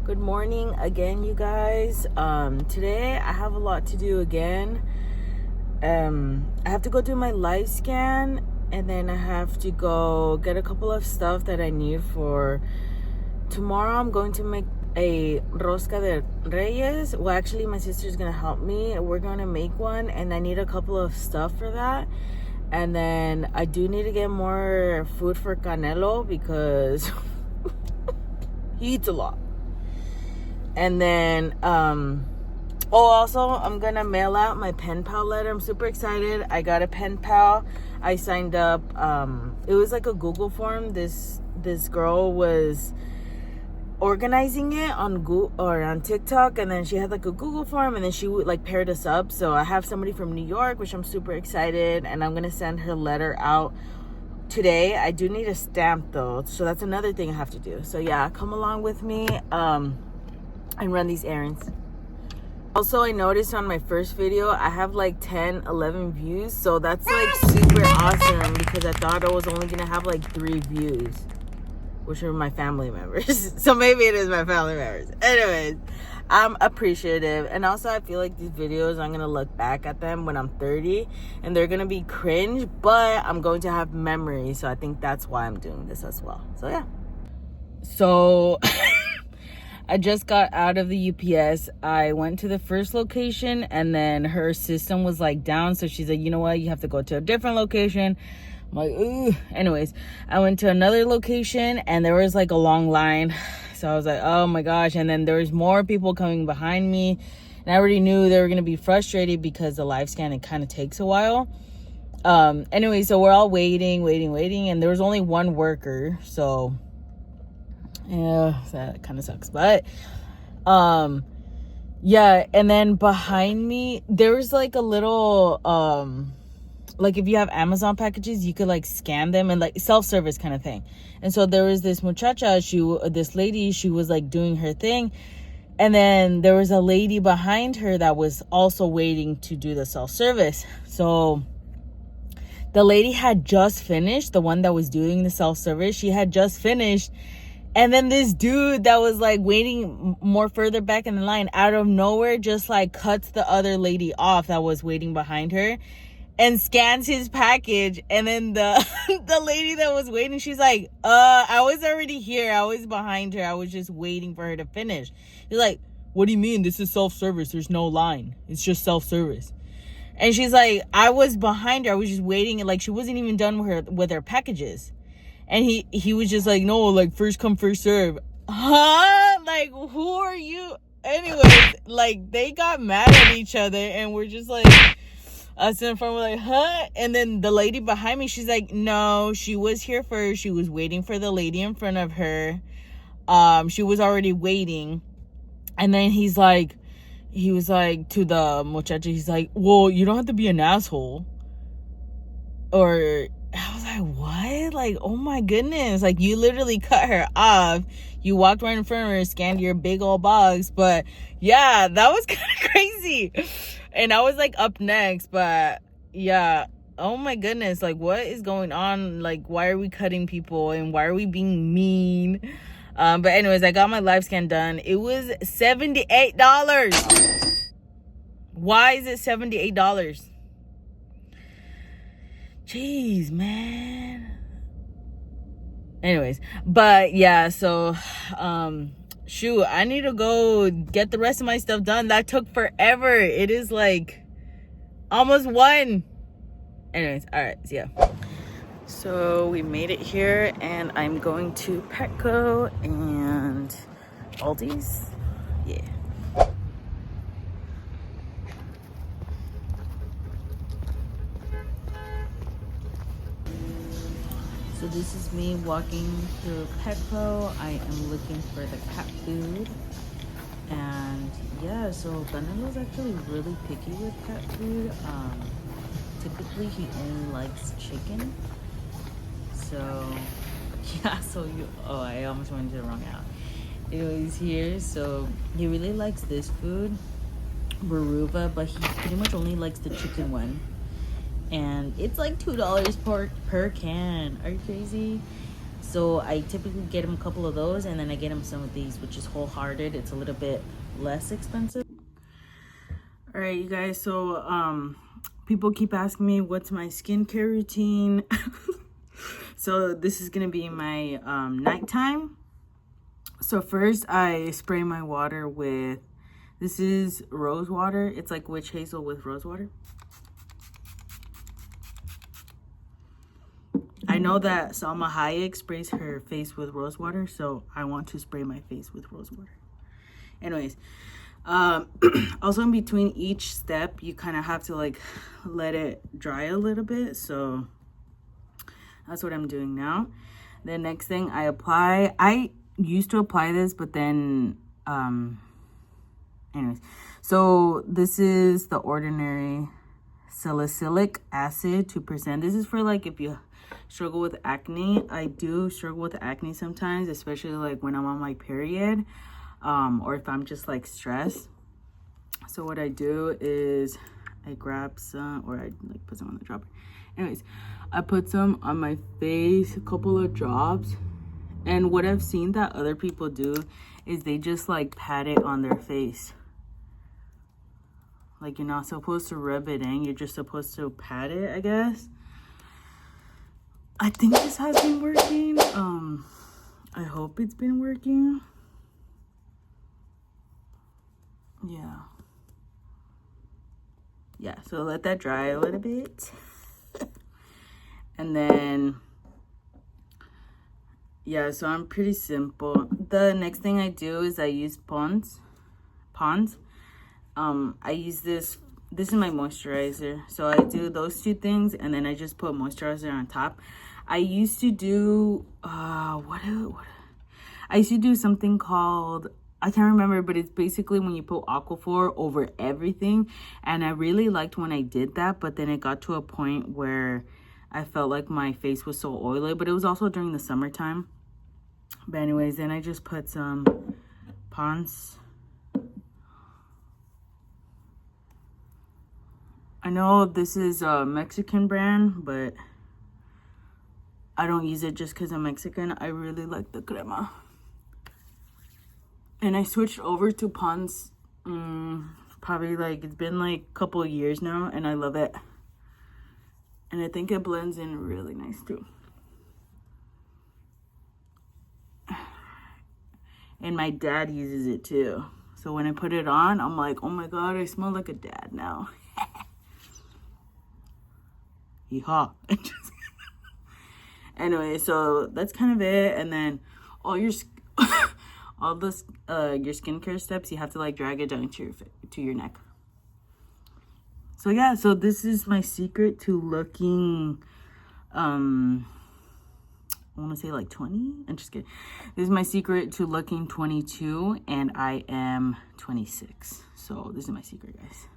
Good morning again, you guys. Today I have a lot to do again. I have to go do my live scan, and then I have to go get a couple of stuff that I need for tomorrow. I'm going to make a rosca de reyes. Well, actually my sister's gonna help me. We're gonna make one, and I need a couple of stuff for that. And then I do need to get more food for Canelo because he eats a lot. And then also I'm gonna mail out my pen pal letter. I'm super excited. I got a pen pal. I signed up. It was like a Google form. This girl was organizing it on Google or on TikTok, and then she had like a Google form, and then she would like paired us up. So I have somebody from New York, which I'm super excited, and I'm gonna send her letter out today. I do need a stamp though, so that's another thing I have to do. So yeah, come along with me and run these errands. Also, I noticed on my first video I have like 10-11 views, so that's like super awesome because I thought I was only gonna have like 3 views, which are my family members. So maybe it is my family members. Anyways, I'm appreciative. And also I feel like these videos, I'm gonna look back at them when I'm 30 and they're gonna be cringe, but I'm going to have memories. So I think that's why I'm doing this as well. So yeah. So I just got out of the UPS. I went to the first location, and then her system was like down. So she's like, you know what? You have to go to a different location. I'm like, ooh. Anyways, I went to another location, and there was like a long line. So I was like, oh my gosh. And then there was more people coming behind me. And I already knew they were going to be frustrated because the live scan, it kind of takes a while. Anyway, so we're all waiting. And there was only one worker. So yeah, that kind of sucks. But yeah, and then behind me there was like a little like if you have Amazon packages, you could like scan them, and like self-service kind of thing. And so there was this muchacha, this lady, she was like doing her thing, and then there was a lady behind her that was also waiting to do the self-service. So the lady had just finished, the one that was doing the self-service, she had just finished. And then this dude that was like waiting more further back in the line, out of nowhere, just like cuts the other lady off that was waiting behind her and scans his package. And then the lady that was waiting, she's like, I was already here. I was behind her. I was just waiting for her to finish. He's like, what do you mean? This is self-service. There's no line. It's just self-service. And she's like, I was behind her. I was just waiting. And like, she wasn't even done with her packages. And he was just like, no, like, first come, first serve. Huh? Like, who are you? Anyways, like, they got mad at each other, and we're just like, us in front, we're like, huh? And then the lady behind me, she's like, no, she was here first. She was waiting for the lady in front of her. She was already waiting. And then he was like to the muchacha, he's like, well, you don't have to be an asshole. Or I was like, what? Like, oh my goodness. Like, you literally cut her off. You walked right in front of her, scanned your big old box. But yeah, that was kind of crazy. And I was like up next. But yeah, oh my goodness. Like, what is going on? Like, why are we cutting people? And why are we being mean? But anyways, I got my live scan done. It was $78. Why is it $78? Jeez, man. Anyways, but yeah, so shoot, I need to go get the rest of my stuff done. That took forever. It is like almost 1. Anyways, all right, so yeah. So we made it here, and I'm going to Petco and Aldi's. Yeah. So this is me walking through Petco. I am looking for the cat food. And yeah, so Canelo's actually really picky with cat food. Typically he only likes chicken. So yeah, I almost went to the wrong aisle. Anyways, here, so he really likes this food, Baruva, but he pretty much only likes the chicken one. And it's like $2 per can. Are you crazy? So I typically get him a couple of those, and then I get him some of these, which is Wholehearted. It's a little bit less expensive. All right, you guys, so people keep asking me what's my skincare routine. So this is gonna be my nighttime. So first I spray my water with, this is rose water. It's like witch hazel with rose water. I know that Salma Hayek sprays her face with rose water, so I want to spray my face with rose water. Anyways, also in between each step, you kind of have to like let it dry a little bit. So that's what I'm doing now. The next thing I apply, I used to apply this, but then, anyways. So this is the Ordinary Salicylic Acid 2%. This is for like if you struggle with acne. I do struggle with acne sometimes, especially like when I'm on my period, or if I'm just like stressed. So what I do is I grab some, or I like put some on the dropper. Anyways, I put some on my face, a couple of drops. And what I've seen that other people do is they just like pat it on their face. Like you're not supposed to rub it in, you're just supposed to pat it, I guess. I think this has been working. I hope it's been working. Yeah, so let that dry a little bit. And then, yeah, so I'm pretty simple. The next thing I do is I use Pond's. I use this is my moisturizer. So I do those two things, and then I just put moisturizer on top. I used to do, I used to do something called, I can't remember, but it's basically when you put Aquaphor over everything. And I really liked when I did that, but then it got to a point where I felt like my face was so oily, but it was also during the summertime. But anyways, then I just put some Pond's. I know this is a Mexican brand, but I don't use it just because I'm Mexican. I really like the crema. And I switched over to Pond's probably like, it's been like a couple of years now, and I love it. And I think it blends in really nice too. And my dad uses it too. So when I put it on, I'm like, oh my God, I smell like a dad now. Yeehaw. Anyway, so that's kind of it. And then all your skincare steps, you have to like drag it down to your neck. So yeah, so this is my secret to looking, I want to say like 20. I'm just kidding. This is my secret to looking 22, and I am 26. So this is my secret, guys.